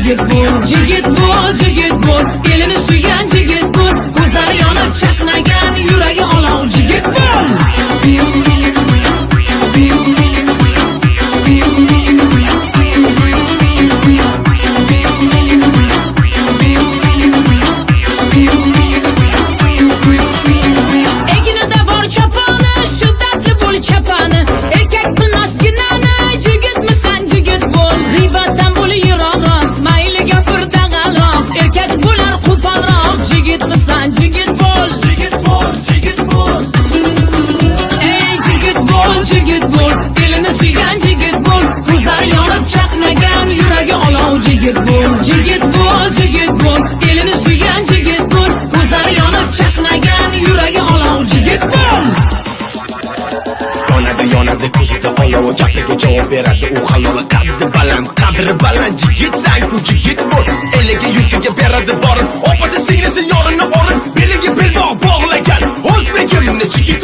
jigit bo'l, jigit bo'l, jigit bo'l, elini suygan jigit bo'l, ko'zlari yonib chaqnagan, yuragi olov jigit bo'l. Egnida bor choponi, shiddatli bo'l chapani, erkakni naskinani, jigitmisan jigit bo'l. G'iybatdan bo'l yiroqroq, mayli gapir dag'aloq, erkak bo'lar qo'polroq, jigitmisan jigit bo'l. Jigit bo'l, jigit bo'l. Ey jigit bo'l, jigit bo'l, elini suygan jigit bo'l, ko'zlari yonib chaqnagan, yuragi olov jigit bo'l. Jigit bo'l, jigit bo'l, elini suygan jigit bo'l, ko'zlari yonib chaqnagan, yuragi olov jigit bo'l. Yonadi ko'zida olovi, gapiga javob beradi u haloli, qadri baland jigitsan-ku jigit bo'l. Eliga yurtiga beradi borib, opasi singlisi yorini borib, beliga belbog' bog'lagan o'zbegimni jigit